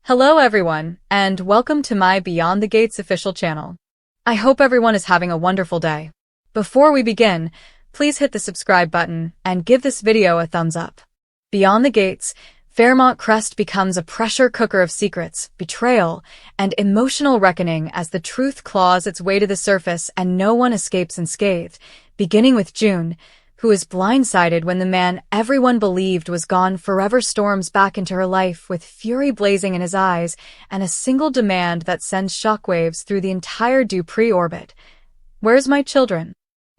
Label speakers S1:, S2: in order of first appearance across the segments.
S1: Hello everyone, and welcome to my Beyond the Gates official channel. I hope everyone is having a wonderful day. Before we begin, please hit the subscribe button and give this video a thumbs up. Beyond the Gates, Fairmont Crest becomes a pressure cooker of secrets, betrayal, and emotional reckoning as the truth claws its way to the surface and no one escapes unscathed, beginning with June, who is blindsided when the man everyone believed was gone forever storms back into her life with fury blazing in his eyes and a single demand that sends shockwaves through the entire Dupree orbit. Where's my children?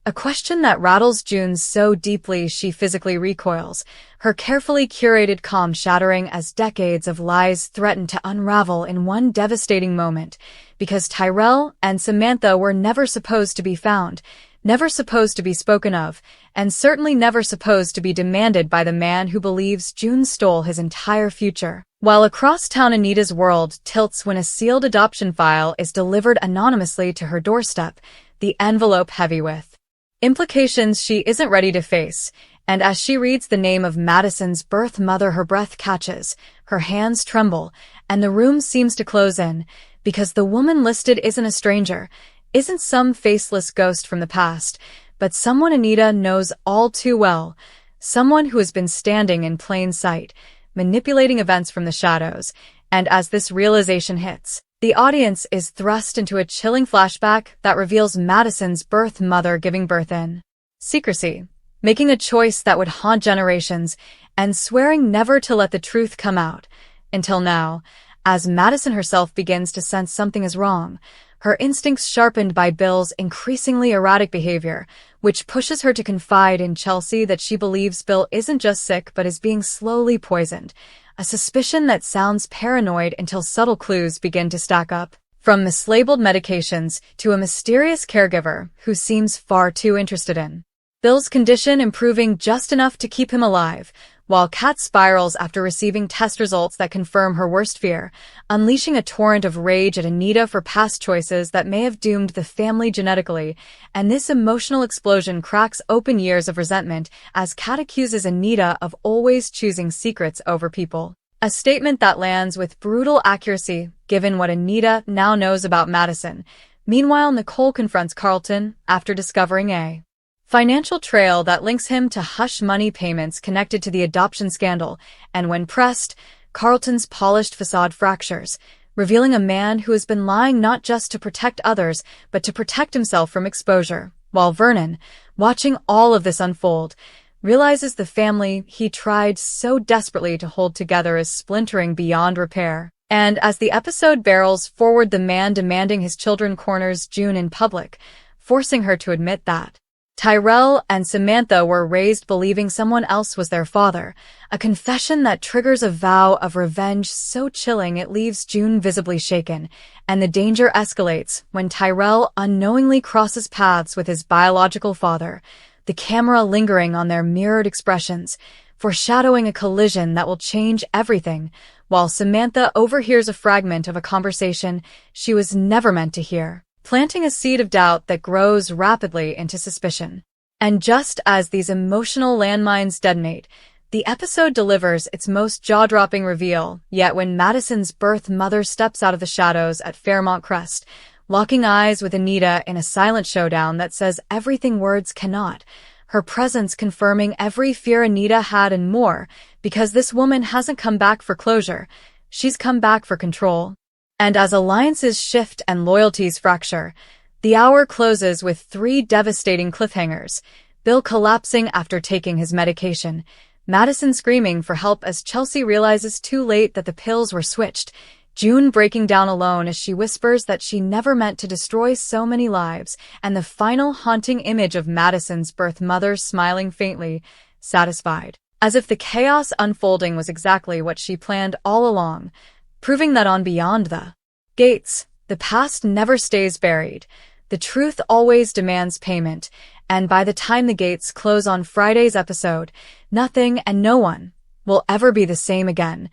S1: A question that rattles June so deeply she physically recoils, her carefully curated calm shattering as decades of lies threaten to unravel in one devastating moment, because Tyrell and Samantha were never supposed to be found, never supposed to be spoken of, and certainly never supposed to be demanded by the man who believes June stole his entire future. While across town Anita's world tilts when a sealed adoption file is delivered anonymously to her doorstep, the envelope heavy with implications she isn't ready to face, and as she reads the name of Madison's birth mother her breath catches, her hands tremble, and the room seems to close in, because the woman listed isn't a stranger, isn't some faceless ghost from the past, but someone Anita knows all too well, someone who has been standing in plain sight, manipulating events from the shadows, and as this realization hits, the audience is thrust into a chilling flashback that reveals Madison's birth mother giving birth in secrecy, making a choice that would haunt generations, and swearing never to let the truth come out. Until now, as Madison herself begins to sense something is wrong, her instincts sharpened by Bill's increasingly erratic behavior, which pushes her to confide in Chelsea that she believes Bill isn't just sick but is being slowly poisoned, a suspicion that sounds paranoid until subtle clues begin to stack up. From mislabeled medications to a mysterious caregiver who seems far too interested in Bill's condition improving just enough to keep him alive, while Kat spirals after receiving test results that confirm her worst fear, unleashing a torrent of rage at Anita for past choices that may have doomed the family genetically, and this emotional explosion cracks open years of resentment as Kat accuses Anita of always choosing secrets over people. A statement that lands with brutal accuracy, given what Anita now knows about Madison. Meanwhile, Nicole confronts Carlton after discovering a financial trail that links him to hush money payments connected to the adoption scandal, and when pressed, Carlton's polished facade fractures, revealing a man who has been lying not just to protect others, but to protect himself from exposure, while Vernon, watching all of this unfold, realizes the family he tried so desperately to hold together is splintering beyond repair. And as the episode barrels forward, the man demanding his children corners June in public, forcing her to admit that Tyrell and Samantha were raised believing someone else was their father, a confession that triggers a vow of revenge so chilling it leaves June visibly shaken, and the danger escalates when Tyrell unknowingly crosses paths with his biological father, the camera lingering on their mirrored expressions, foreshadowing a collision that will change everything, while Samantha overhears a fragment of a conversation she was never meant to hear, planting a seed of doubt that grows rapidly into suspicion. And just as these emotional landmines detonate, the episode delivers its most jaw-dropping reveal, yet when Madison's birth mother steps out of the shadows at Fairmont Crest, locking eyes with Anita in a silent showdown that says everything words cannot, her presence confirming every fear Anita had and more, because this woman hasn't come back for closure, she's come back for control. And as alliances shift and loyalties fracture, the hour closes with 3 devastating cliffhangers: Bill collapsing after taking his medication, Madison screaming for help as Chelsea realizes too late that the pills were switched, June breaking down alone as she whispers that she never meant to destroy so many lives, and the final haunting image of Madison's birth mother smiling faintly, satisfied, as if the chaos unfolding was exactly what she planned all along, proving that on Beyond the Gates, the past never stays buried, the truth always demands payment, and by the time the gates close on Friday's episode, nothing and no one will ever be the same again.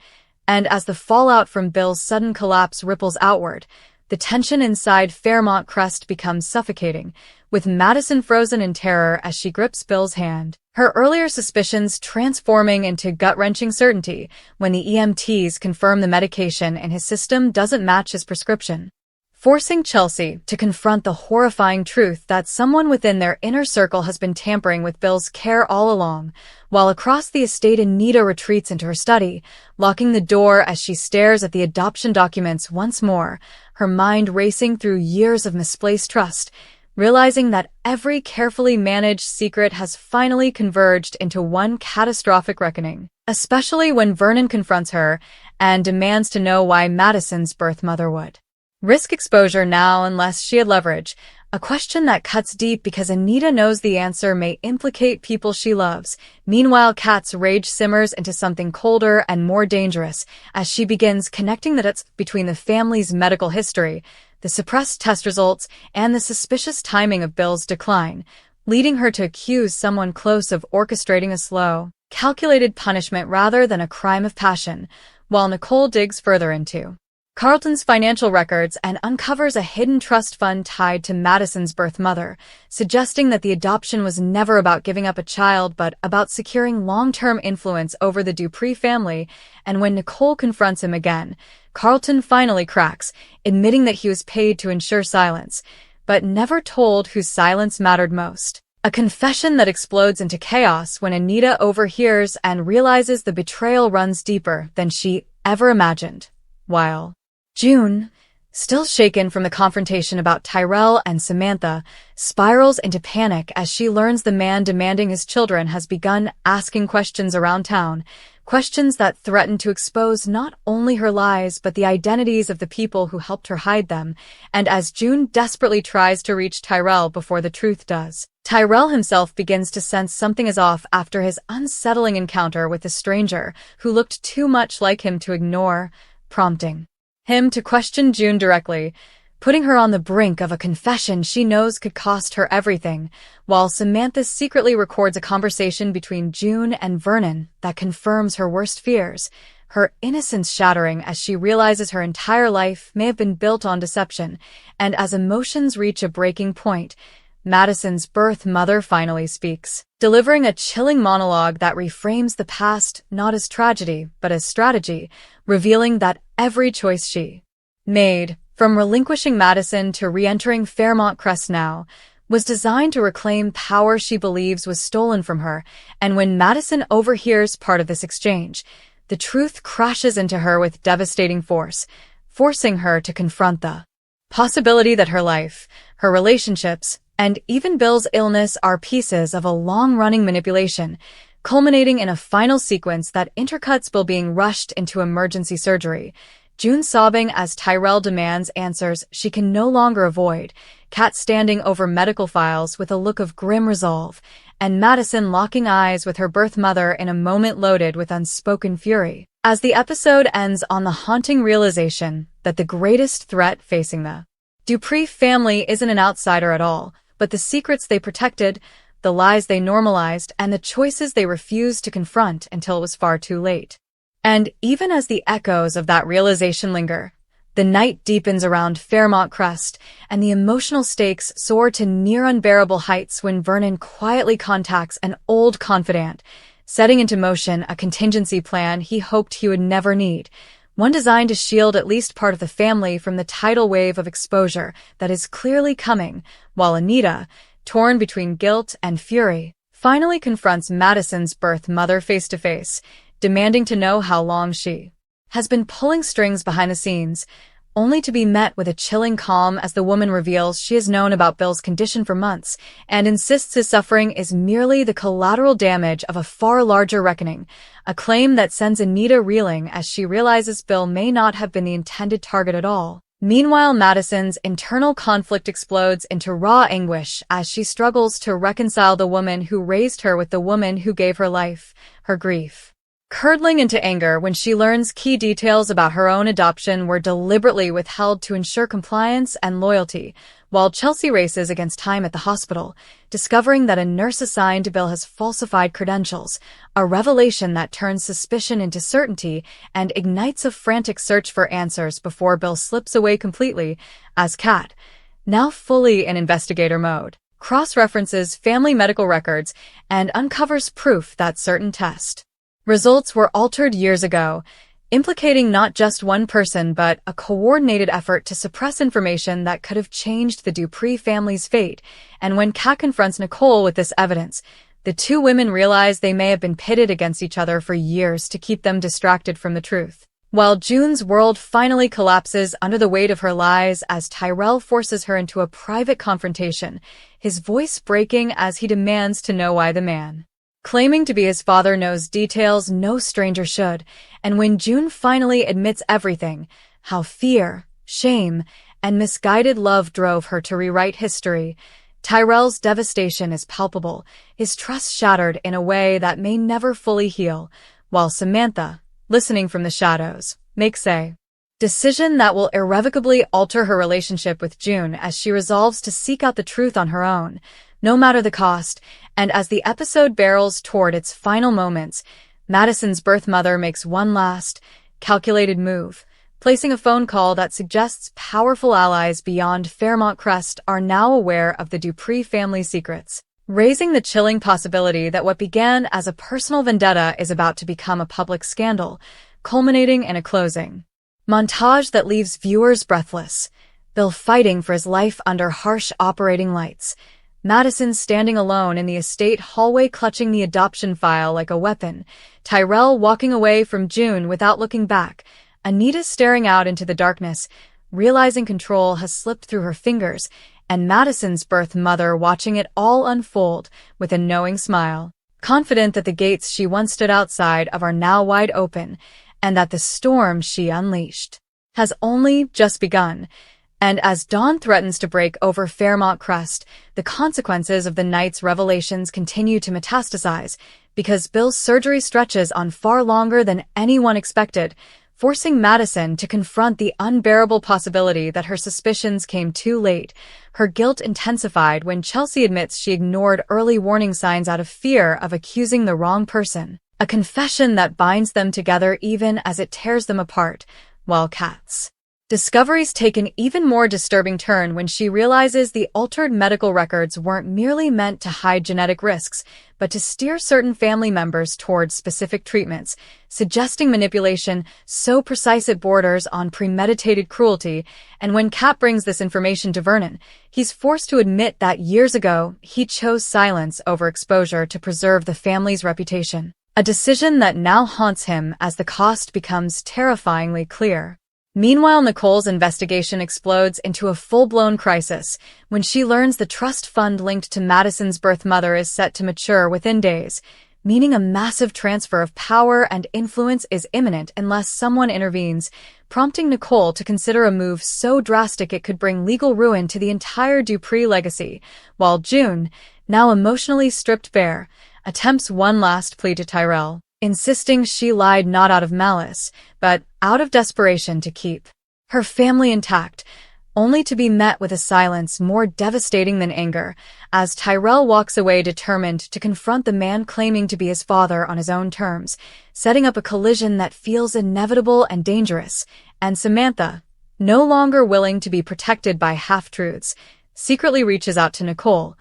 S1: And as the fallout from Bill's sudden collapse ripples outward, the tension inside Fairmont Crest becomes suffocating, with Madison frozen in terror as she grips Bill's hand. Her earlier suspicions transforming into gut-wrenching certainty when the EMTs confirm the medication in his system doesn't match his prescription, forcing Chelsea to confront the horrifying truth that someone within their inner circle has been tampering with Bill's care all along. While across the estate, Anita retreats into her study, locking the door as she stares at the adoption documents once more, her mind racing through years of misplaced trust, realizing that every carefully managed secret has finally converged into one catastrophic reckoning, especially when Vernon confronts her and demands to know why Madison's birth mother would risk exposure now unless she had leverage, a question that cuts deep because Anita knows the answer may implicate people she loves. Meanwhile, Kat's rage simmers into something colder and more dangerous as she begins connecting the dots between the family's medical history, the suppressed test results, and the suspicious timing of Bill's decline, leading her to accuse someone close of orchestrating a slow, calculated punishment rather than a crime of passion, while Nicole digs further into Carlton's financial records and uncovers a hidden trust fund tied to Madison's birth mother, suggesting that the adoption was never about giving up a child but about securing long-term influence over the Dupree family. And when Nicole confronts him again, Carlton finally cracks, admitting that he was paid to ensure silence, but never told whose silence mattered most. A confession that explodes into chaos when Anita overhears and realizes the betrayal runs deeper than she ever imagined. While June, still shaken from the confrontation about Tyrell and Samantha, spirals into panic as she learns the man demanding his children has begun asking questions around town, questions that threaten to expose not only her lies but the identities of the people who helped her hide them. And as June desperately tries to reach Tyrell before the truth does, Tyrell himself begins to sense something is off after his unsettling encounter with a stranger who looked too much like him to ignore, prompting him to question June directly, putting her on the brink of a confession she knows could cost her everything, while Samantha secretly records a conversation between June and Vernon that confirms her worst fears, her innocence shattering as she realizes her entire life may have been built on deception. And as emotions reach a breaking point, Madison's birth mother finally speaks, delivering a chilling monologue that reframes the past not as tragedy but as strategy, revealing that every choice she made, from relinquishing Madison to re-entering Fairmont Crest now, was designed to reclaim power she believes was stolen from her. And when Madison overhears part of this exchange, the truth crashes into her with devastating force, forcing her to confront the possibility that her life, her relationships, and even Bill's illness are pieces of a long-running manipulation, culminating in a final sequence that intercuts Bill being rushed into emergency surgery, June sobbing as Tyrell demands answers she can no longer avoid, Kat standing over medical files with a look of grim resolve, and Madison locking eyes with her birth mother in a moment loaded with unspoken fury. As the episode ends on the haunting realization that the greatest threat facing the Dupree family isn't an outsider at all, but the secrets they protected, the lies they normalized, and the choices they refused to confront until it was far too late. And even as the echoes of that realization linger, the night deepens around Fairmont Crest, and the emotional stakes soar to near unbearable heights when Vernon quietly contacts an old confidant, setting into motion a contingency plan he hoped he would never need, one designed to shield at least part of the family from the tidal wave of exposure that is clearly coming, while Anita, torn between guilt and fury, finally confronts Madison's birth mother face-to-face, demanding to know how long she has been pulling strings behind the scenes, only to be met with a chilling calm as the woman reveals she has known about Bill's condition for months and insists his suffering is merely the collateral damage of a far larger reckoning, a claim that sends Anita reeling as she realizes Bill may not have been the intended target at all. Meanwhile, Madison's internal conflict explodes into raw anguish as she struggles to reconcile the woman who raised her with the woman who gave her life, her grief curdling into anger when she learns key details about her own adoption were deliberately withheld to ensure compliance and loyalty, while Chelsea races against time at the hospital, discovering that a nurse assigned to Bill has falsified credentials, a revelation that turns suspicion into certainty and ignites a frantic search for answers before Bill slips away completely, as Kat, now fully in investigator mode, cross-references family medical records and uncovers proof that certain test results were altered years ago, implicating not just one person but a coordinated effort to suppress information that could have changed the Dupree family's fate. And when Kat confronts Nicole with this evidence, the two women realize they may have been pitted against each other for years to keep them distracted from the truth. While June's world finally collapses under the weight of her lies as Tyrell forces her into a private confrontation, his voice breaking as he demands to know why the man claiming to be his father knows details no stranger should, and when June finally admits everything, how fear, shame, and misguided love drove her to rewrite history, Tyrell's devastation is palpable, his trust shattered in a way that may never fully heal, while Samantha, listening from the shadows, makes a decision that will irrevocably alter her relationship with June as she resolves to seek out the truth on her own, no matter the cost. And as the episode barrels toward its final moments, Madison's birth mother makes one last, calculated move, placing a phone call that suggests powerful allies beyond Fairmont Crest are now aware of the Dupree family's secrets, raising the chilling possibility that what began as a personal vendetta is about to become a public scandal, culminating in a closing montage that leaves viewers breathless. Bill fighting for his life under harsh operating lights, Madison standing alone in the estate hallway clutching the adoption file like a weapon, Tyrell walking away from June without looking back, Anita staring out into the darkness, realizing control has slipped through her fingers, and Madison's birth mother watching it all unfold with a knowing smile, confident that the gates she once stood outside of are now wide open, and that the storm she unleashed has only just begun. And as dawn threatens to break over Fairmont Crest, the consequences of the night's revelations continue to metastasize, because Bill's surgery stretches on far longer than anyone expected, forcing Madison to confront the unbearable possibility that her suspicions came too late, her guilt intensified when Chelsea admits she ignored early warning signs out of fear of accusing the wrong person, a confession that binds them together even as it tears them apart, while Kat's discoveries take an even more disturbing turn when she realizes the altered medical records weren't merely meant to hide genetic risks, but to steer certain family members towards specific treatments, suggesting manipulation so precise it borders on premeditated cruelty. And when Kat brings this information to Vernon, he's forced to admit that years ago he chose silence over exposure to preserve the family's reputation, a decision that now haunts him as the cost becomes terrifyingly clear. Meanwhile, Nicole's investigation explodes into a full-blown crisis when she learns the trust fund linked to Madison's birth mother is set to mature within days, meaning a massive transfer of power and influence is imminent unless someone intervenes, prompting Nicole to consider a move so drastic it could bring legal ruin to the entire Dupree legacy, while June, now emotionally stripped bare, attempts one last plea to Tyrell, insisting she lied not out of malice, but out of desperation to keep her family intact, only to be met with a silence more devastating than anger, as Tyrell walks away determined to confront the man claiming to be his father on his own terms, setting up a collision that feels inevitable and dangerous. And Samantha, no longer willing to be protected by half-truths, secretly reaches out to Nicole,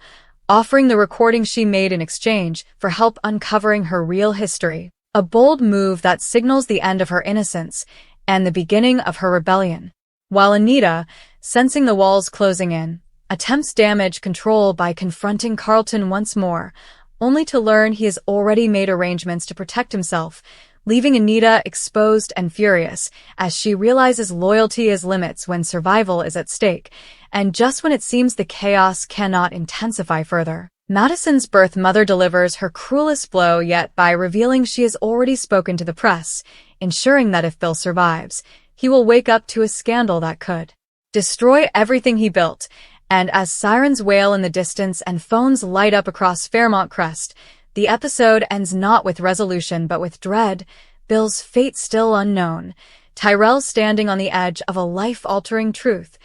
S1: offering the recording she made in exchange for help uncovering her real history, a bold move that signals the end of her innocence and the beginning of her rebellion. While Anita, sensing the walls closing in, attempts damage control by confronting Carlton once more, only to learn he has already made arrangements to protect himself, leaving Anita exposed and furious as she realizes loyalty has limits when survival is at stake, and just when it seems the chaos cannot intensify further, Madison's birth mother delivers her cruelest blow yet by revealing she has already spoken to the press, ensuring that if Bill survives, he will wake up to a scandal that could destroy everything he built. And as sirens wail in the distance and phones light up across Fairmont Crest, the episode ends not with resolution but with dread, Bill's fate still unknown, Tyrell standing on the edge of a life-altering truth,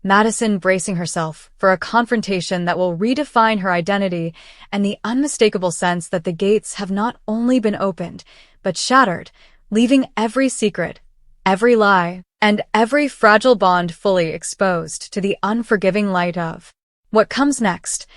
S1: Madison bracing herself for a confrontation that will redefine her identity and the unmistakable sense that the gates have not only been opened, but shattered, leaving every secret, every lie, and every fragile bond fully exposed to the unforgiving light of what comes next.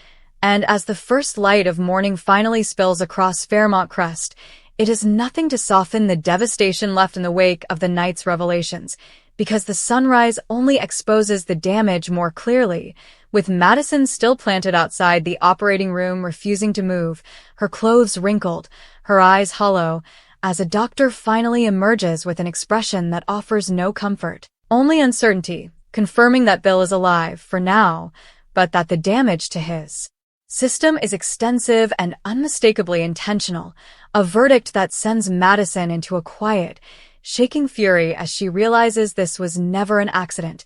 S1: And as the first light of morning finally spills across Fairmont Crest, it is nothing to soften the devastation left in the wake of the night's revelations, because the sunrise only exposes the damage more clearly. With Madison still planted outside the operating room, refusing to move, her clothes wrinkled, her eyes hollow, as a doctor finally emerges with an expression that offers no comfort, only uncertainty, confirming that Bill is alive for now, but that the damage to his system is extensive and unmistakably intentional, a verdict that sends Madison into a quiet, shaking fury as she realizes this was never an accident,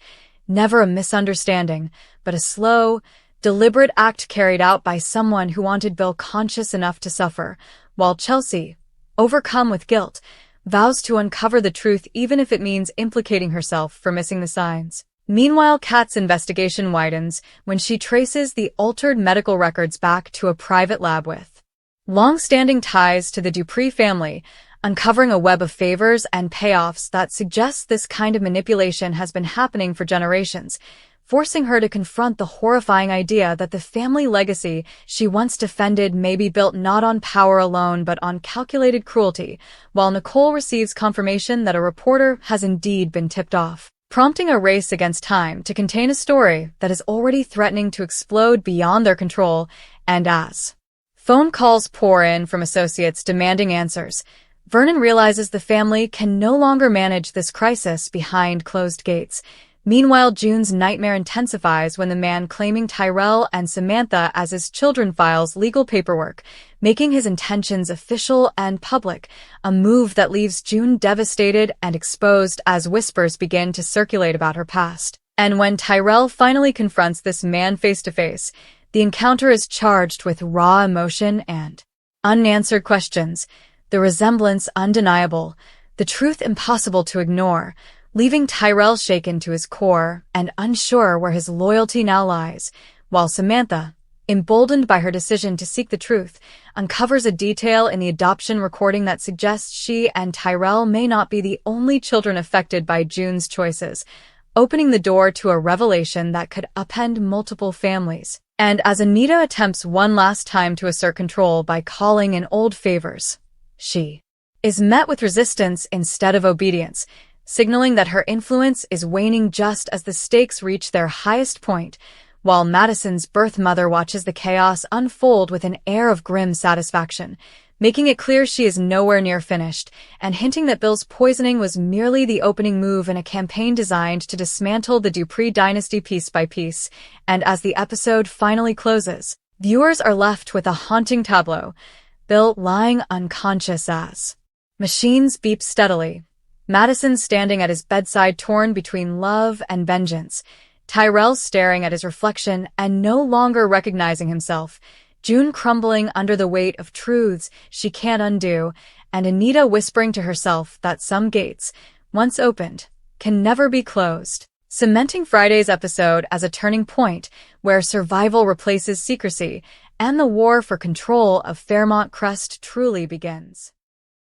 S1: never a misunderstanding, but a slow, deliberate act carried out by someone who wanted Bill conscious enough to suffer, while Chelsea, overcome with guilt, vows to uncover the truth even if it means implicating herself for missing the signs. Meanwhile, Kat's investigation widens when she traces the altered medical records back to a private lab with long-standing ties to the Dupree family, uncovering a web of favors and payoffs that suggests this kind of manipulation has been happening for generations, forcing her to confront the horrifying idea that the family legacy she once defended may be built not on power alone but on calculated cruelty, while Nicole receives confirmation that a reporter has indeed been tipped off, prompting a race against time to contain a story that is already threatening to explode beyond their control. And as phone calls pour in from associates demanding answers, Vernon realizes the family can no longer manage this crisis behind closed gates. Meanwhile, June's nightmare intensifies when the man claiming Tyrell and Samantha as his children files legal paperwork, making his intentions official and public, a move that leaves June devastated and exposed as whispers begin to circulate about her past. And when Tyrell finally confronts this man face-to-face, the encounter is charged with raw emotion and unanswered questions, the resemblance undeniable, the truth impossible to ignore, leaving Tyrell shaken to his core and unsure where his loyalty now lies, while Samantha, emboldened by her decision to seek the truth, uncovers a detail in the adoption recording that suggests she and Tyrell may not be the only children affected by June's choices, opening the door to a revelation that could upend multiple families. And as Anita attempts one last time to assert control by calling in old favors, she is met with resistance instead of obedience, signaling that her influence is waning just as the stakes reach their highest point, while Madison's birth mother watches the chaos unfold with an air of grim satisfaction, making it clear she is nowhere near finished, and hinting that Bill's poisoning was merely the opening move in a campaign designed to dismantle the Dupree dynasty piece by piece. And as the episode finally closes, viewers are left with a haunting tableau: Bill lying unconscious as machines beep steadily, Madison standing at his bedside torn between love and vengeance, Tyrell staring at his reflection and no longer recognizing himself, June crumbling under the weight of truths she can't undo, and Anita whispering to herself that some gates, once opened, can never be closed, cementing Friday's episode as a turning point where survival replaces secrecy and the war for control of Fairmont Crest truly begins.